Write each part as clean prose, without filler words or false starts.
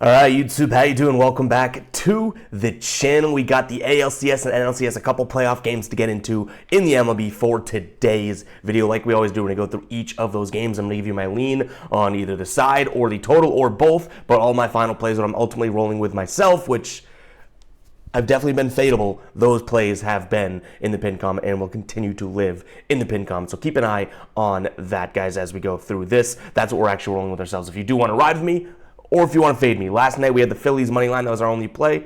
All right, YouTube, how you doing? Welcome back to the channel. We got the ALCS and NLCS, a couple playoff games to get into in the MLB for today's video. Like we always do when I go through each of those games, I'm going to give you my lean on either the side or the total or both, but all my final plays that I'm ultimately rolling with myself, which I've definitely been fadeable. Those plays have been in the pin comment and will continue to live in the pin comment. So keep an eye on that, guys, as we go through this. That's what we're actually rolling with ourselves. If you do want to ride with me, or if you want to fade me. Last night we had the Phillies money line. That was our only play.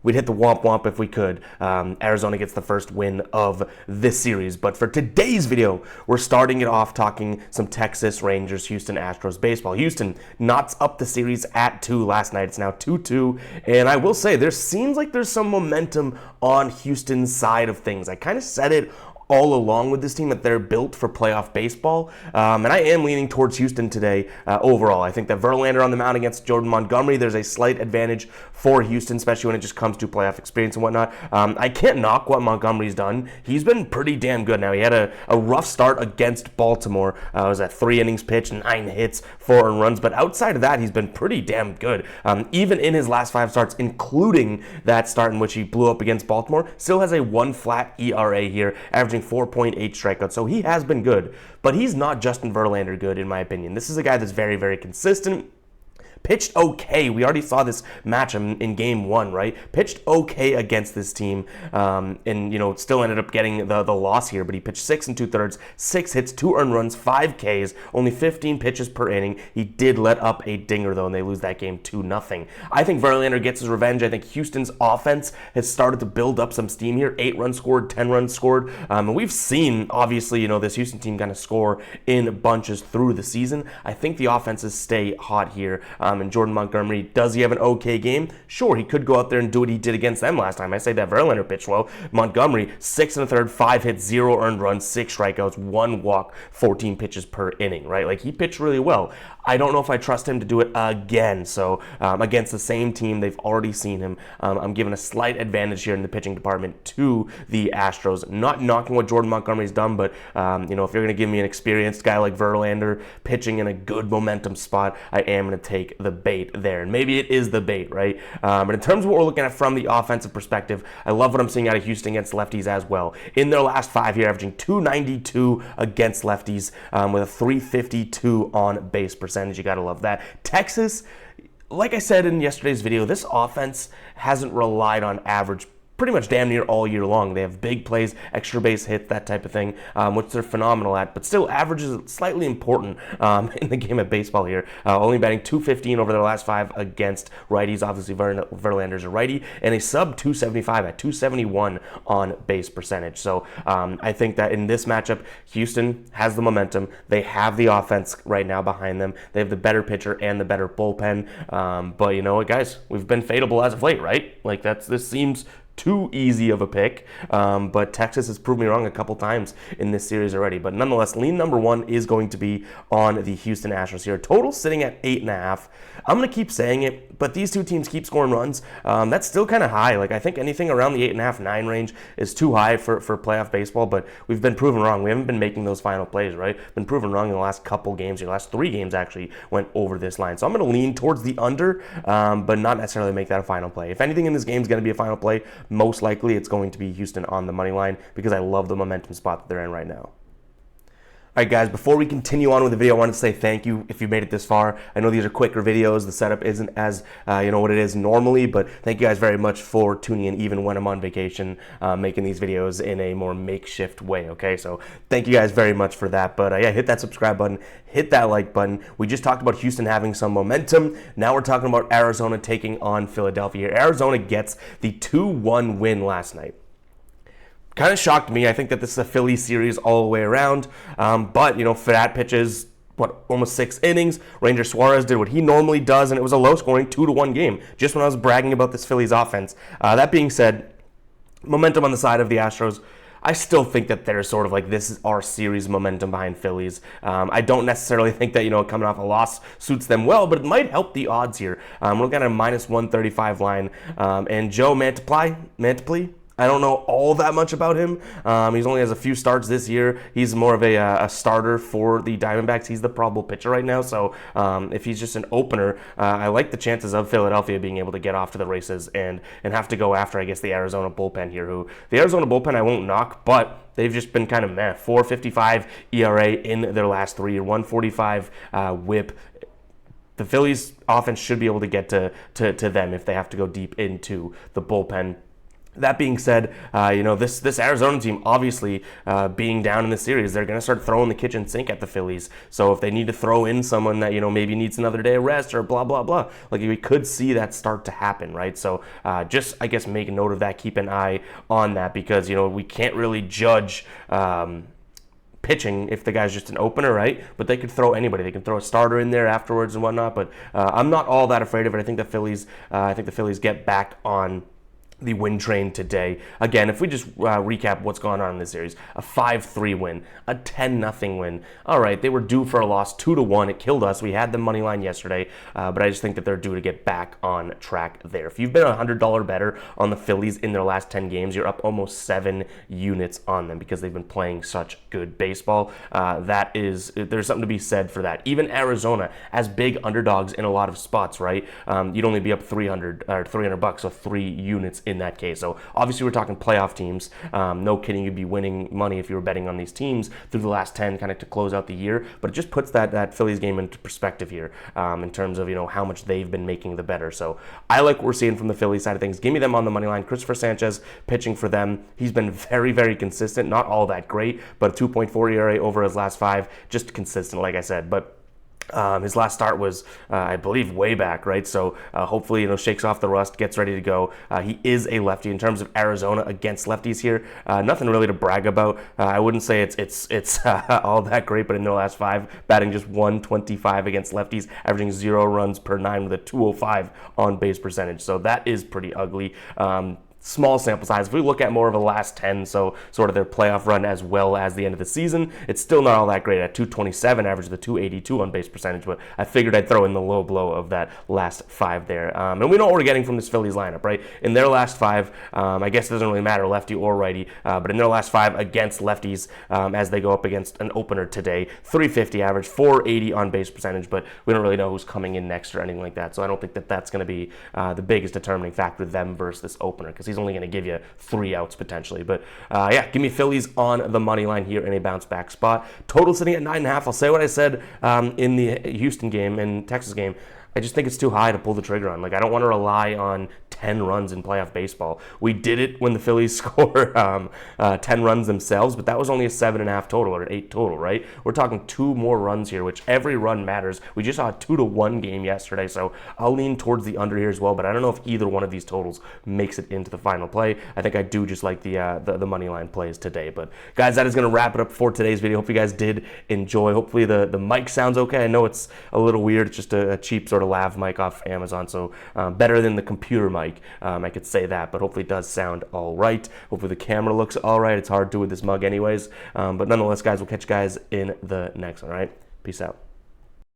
We'd hit the womp womp if we could. Arizona gets the first win of this series. But for today's video, we're starting it off talking some Texas Rangers, Houston Astros baseball. Houston knots up the series at 2 last night. It's now 2-2. And I will say, there seems like there's some momentum on Houston's side of things. I kind of said it all along with this team that they're built for playoff baseball, and I am leaning towards Houston today overall. I think that Verlander on the mound against Jordan Montgomery, there's a slight advantage for Houston, especially when it just comes to playoff experience and whatnot. I can't knock what Montgomery's done. He's been pretty damn good now. He had a rough start against Baltimore. It was at 3 innings pitched, 9 hits, 4 earned runs, but outside of that, he's been pretty damn good. Even in his last 5 starts, including that start in which he blew up against Baltimore, still has a 1 flat ERA here, averaging 4.8 strikeouts, so he has been good, but he's not Justin Verlander good, in my opinion. This is a guy that's very, very consistent. Pitched okay. We already saw this match in game 1, right? Pitched okay against this team, and still ended up getting the loss here. But he pitched 6 2/3, 6 hits, 2 earned runs, 5 Ks, only 15 pitches per inning. He did let up a dinger though, and they lose that game 2-0. I think Verlander gets his revenge. I think Houston's offense has started to build up some steam here. 8 runs scored, 10 runs scored, and we've seen obviously this Houston team kind of score in bunches through the season. I think the offenses stay hot here. And Jordan Montgomery, does he have an okay game? Sure, he could go out there and do what he did against them last time. I say that Verlander pitched well. Montgomery, 6 1/3, 5 hits, 0 earned runs, 6 strikeouts, 1 walk, 14 pitches per inning, right? Like, he pitched really well. I don't know if I trust him to do it again. So against the same team, they've already seen him. I'm giving a slight advantage here in the pitching department to the Astros. Not knocking what Jordan Montgomery's done, but if you're going to give me an experienced guy like Verlander pitching in a good momentum spot, I am going to take the bait there. And maybe it is the bait, right? But in terms of what we're looking at from the offensive perspective, I love what I'm seeing out of Houston against lefties as well. In their last 5 here, averaging 292 against lefties with a 352 on base percentage. You got to love that. Texas, like I said in yesterday's video, this offense hasn't relied on average pretty much damn near all year long. They have big plays, extra base hits, that type of thing, which they're phenomenal at, but still average is slightly important in the game of baseball here. Only batting .215 over their last 5 against righties. Obviously, Verlander's a righty, and a sub .275 at .271 on base percentage. So I think that in this matchup, Houston has the momentum. They have the offense right now behind them. They have the better pitcher and the better bullpen. But you know what, guys? We've been fadeable as of late, right? Like, this seems too easy of a pick, but Texas has proved me wrong a couple times in this series already. But nonetheless, lean number 1 is going to be on the Houston Astros here. Total sitting at 8.5. I'm going to keep saying it, but these two teams keep scoring runs. That's still kind of high. Like, I think anything around the 8.5, 9 range is too high for playoff baseball, but we've been proven wrong. We haven't been making those final plays, right? Been proven wrong in the last couple games. The last 3 games actually went over this line. So I'm going to lean towards the under, but not necessarily make that a final play. If anything in this game is going to be a final play, most likely it's going to be Houston on the money line because I love the momentum spot that they're in right now. All right, guys, before we continue on with the video, I wanted to say thank you if you made it this far. I know these are quicker videos. The setup isn't as, what it is normally, but thank you guys very much for tuning in even when I'm on vacation, making these videos in a more makeshift way, okay? So thank you guys very much for that. But yeah, hit that subscribe button, hit that like button. We just talked about Houston having some momentum. Now we're talking about Arizona taking on Philadelphia here. Arizona gets the 2-1 win last night. Kind of shocked me. I think that this is a Philly series all the way around. But, Fat pitches, almost 6 innings. Ranger Suarez did what he normally does, and it was a low-scoring 2-1 game, just when I was bragging about this Phillies offense. That being said, momentum on the side of the Astros. I still think that there's sort of like, this is our series momentum behind Phillies. I don't necessarily think that, coming off a loss suits them well, but it might help the odds here. We're looking at a -135 line. And Joe Mantiply, I don't know all that much about him. He's only has a few starts this year. He's more of a starter for the Diamondbacks. He's the probable pitcher right now. So if he's just an opener, I like the chances of Philadelphia being able to get off to the races and have to go after, I guess, the Arizona bullpen here. Who the Arizona bullpen I won't knock, but they've just been kind of meh. 4.55 ERA in their last 3 year, 145 WHIP. The Phillies offense should be able to get to them if they have to go deep into the bullpen. That being said, this Arizona team, obviously being down in the series, they're going to start throwing the kitchen sink at the Phillies. So if they need to throw in someone that, maybe needs another day of rest or blah, blah, blah, like we could see that start to happen, right? So just, I guess, make a note of that. Keep an eye on that because, we can't really judge pitching if the guy's just an opener, right? But they could throw anybody. They can throw a starter in there afterwards and whatnot. But I'm not all that afraid of it. I think the Phillies get back on the win train today. Again, if we just recap what's going on in this series, a 5-3 win, a 10-0 win. All right, they were due for a loss 2-1. It killed us. We had the money line yesterday, but I just think that they're due to get back on track there. If you've been $100 better on the Phillies in their last 10 games, you're up almost 7 units on them because they've been playing such good baseball. There's something to be said for that. Even Arizona, as big underdogs in a lot of spots, right? You'd only be up $300, so 3 units in that case. So obviously we're talking playoff teams. No kidding, you'd be winning money if you were betting on these teams through the last 10 kind of to close out the year. But it just puts that Phillies game into perspective here in terms of how much they've been making the better. So I like what we're seeing from the Phillies side of things. Give me them on the money line. Christopher Sanchez pitching for them. He's been very, very consistent. Not all that great, but a 2.4 ERA over his last 5. Just consistent, like I said. But his last start was, I believe, way back, right? So hopefully, shakes off the rust, gets ready to go. He is a lefty. In terms of Arizona against lefties here, nothing really to brag about. I wouldn't say it's all that great, but in their last 5, batting just 125 against lefties, averaging 0 runs per 9 with a 205 on base percentage. So that is pretty ugly. Small sample size. If we look at more of a last 10, so sort of their playoff run as well as the end of the season, it's still not all that great. At 227, average the 282 on base percentage, but I figured I'd throw in the low blow of that last 5 there. And we know what we're getting from this Phillies lineup, right? In their last 5, I guess it doesn't really matter, lefty or righty, but in their last 5 against lefties, as they go up against an opener today, 350 average, 480 on base percentage, but we don't really know who's coming in next or anything like that. So I don't think that that's going to be the biggest determining factor them versus this opener, because he's only going to give you 3 outs potentially. But give me Phillies on the money line here in a bounce back spot. Total sitting at 9.5. I'll say what I said in the Houston game and Texas game. I just think it's too high to pull the trigger on. Like, I don't want to rely on 10 runs in playoff baseball. We did it when the Phillies scored 10 runs themselves, but that was only a 7.5 total or an 8 total, right? We're talking 2 more runs here, which every run matters. We just saw a 2-1 game yesterday, so I'll lean towards the under here as well, but I don't know if either one of these totals makes it into the final play. I think I do just like the money line plays today. But guys, that is going to wrap it up for today's video. Hope you guys did enjoy. Hopefully the mic sounds okay. I know it's a little weird. It's just a cheap sort of lav mic off Amazon, so better than the computer mic. I could say that, but hopefully it does sound all right. Hopefully the camera looks all right. It's hard to with this mug anyways, but nonetheless, guys, we'll catch you guys in the next one. All right, peace out.